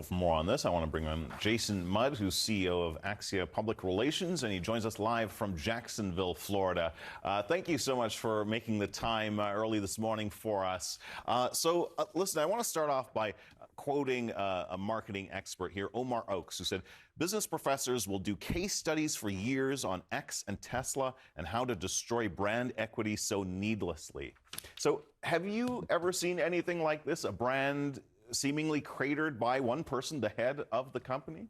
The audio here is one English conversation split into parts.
For more on this, I want to bring on Jason Mudd, who's CEO of Axia Public Relations, and he joins us live from Jacksonville, Florida. Thank you so much for making the time early this morning for us. Listen, I want to start off by quoting a marketing expert here, Omar Oakes, who said, business professors will do case studies for years on X and Tesla and how to destroy brand equity so needlessly. So have you ever seen anything like this, a brand seemingly cratered by one person, the head of the company?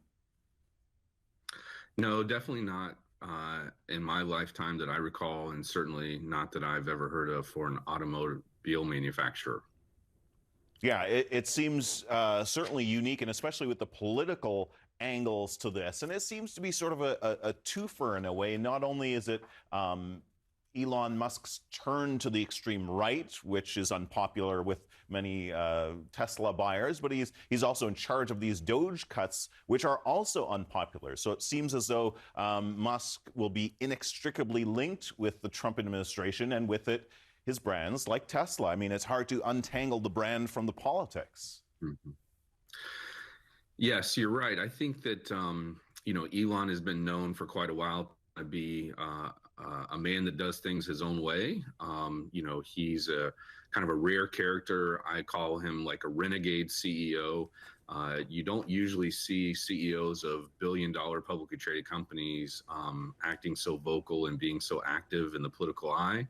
No, definitely not in my lifetime that I recall, and certainly not that I've ever heard of for an automobile manufacturer. Yeah, it seems certainly unique, and especially with the political angles to this. And it seems to be sort of a twofer in a way. Not only is it Elon Musk's turn to the extreme right, which is unpopular with many Tesla buyers, but he's also in charge of these Doge cuts, which are also unpopular. So it seems as though Musk will be inextricably linked with the Trump administration, and with it, his brands like Tesla. I mean, it's hard to untangle the brand from the politics. Mm-hmm. Yes, you're right. I think that Elon has been known for quite a while to be a man that does things his own way. He's a kind of a rare character. I call him like a renegade CEO. You don't usually see CEOs of billion-dollar publicly traded companies acting so vocal and being so active in the political eye.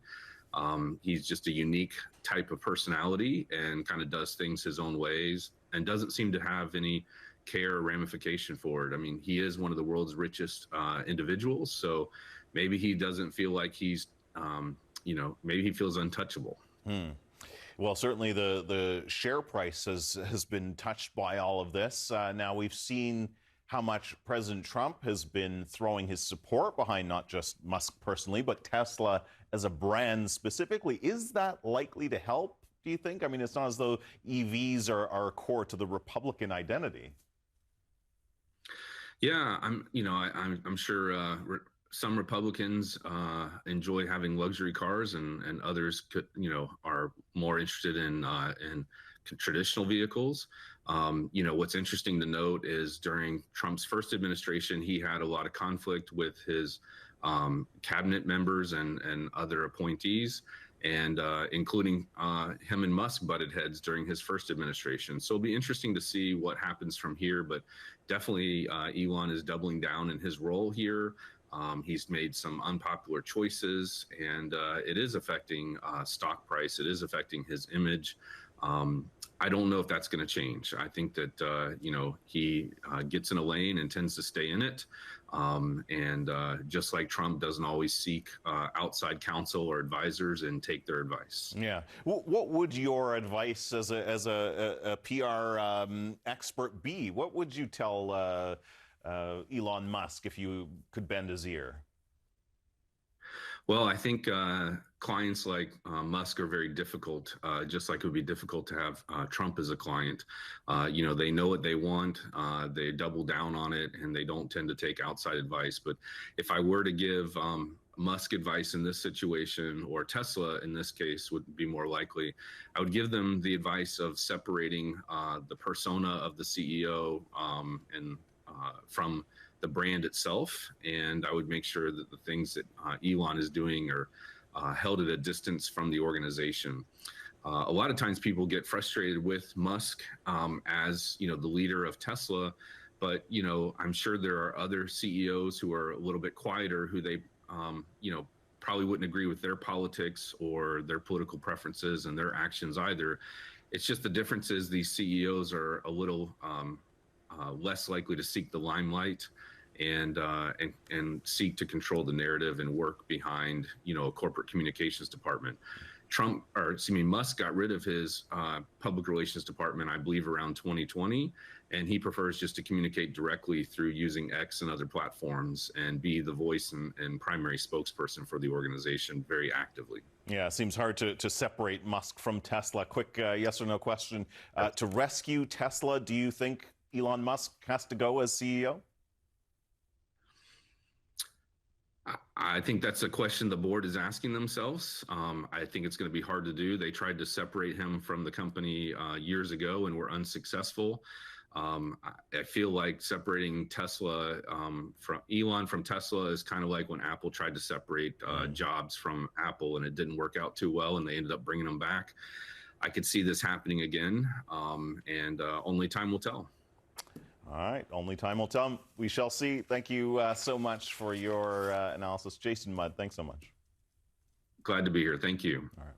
He's just a unique type of personality and kind of does things his own ways and doesn't seem to have any care or ramification for it. I mean, he is one of the world's richest individuals, so maybe he doesn't feel like he's, maybe he feels untouchable. Well, certainly the share price has been touched by all of this. Now we've seen how much President Trump has been throwing his support behind not just Musk personally, but Tesla as a brand specifically. Is that likely to help, do you think? I mean, it's not as though EVs are core to the Republican identity. Yeah, I'm sure some Republicans enjoy having luxury cars, and others are more interested in traditional vehicles. What's interesting to note is during Trump's first administration, he had a lot of conflict with his cabinet members and other appointees, and including him and Musk butted heads during his first administration. So it'll be interesting to see what happens from here, but definitely Elon is doubling down in his role here. He's made some unpopular choices, and it is affecting stock price. It is affecting his image. I don't know if that's going to change. I think that, he gets in a lane and tends to stay in it. And just like Trump doesn't always seek outside counsel or advisors and take their advice. Yeah. What would your advice as a PR expert be? What would you tell Elon Musk if you could bend his ear? Well, I think clients like Musk are very difficult, just like it would be difficult to have Trump as a client. They know what they want, they double down on it, and they don't tend to take outside advice. But if I were to give Musk advice in this situation, or Tesla in this case would be more likely, I would give them the advice of separating the persona of the CEO from the brand itself, and I would make sure that the things that Elon is doing are held at a distance from the organization. A lot of times people get frustrated with Musk as the leader of Tesla, but I'm sure there are other CEOs who are a little bit quieter, who they probably wouldn't agree with their politics or their political preferences and their actions either. It's just the difference is these CEOs are a little less likely to seek the limelight and seek to control the narrative and work behind a corporate communications department. Musk got rid of his public relations department, I believe, around 2020, and he prefers just to communicate directly through using X and other platforms and be the voice and primary spokesperson for the organization very actively. Yeah, it seems hard to separate Musk from Tesla. Quick yes or no question. To rescue Tesla, do you think Elon Musk has to go as CEO? I think that's a question the board is asking themselves. I think it's going to be hard to do. They tried to separate him from the company years ago and were unsuccessful. I feel like separating Tesla from Elon from Tesla is kind of like when Apple tried to separate Jobs from Apple, and it didn't work out too well, and they ended up bringing them back. I could see this happening again, and only time will tell. All right, only time will tell. We shall see. Thank you so much for your analysis. Jason Mudd, thanks so much. Glad to be here. Thank you. All right.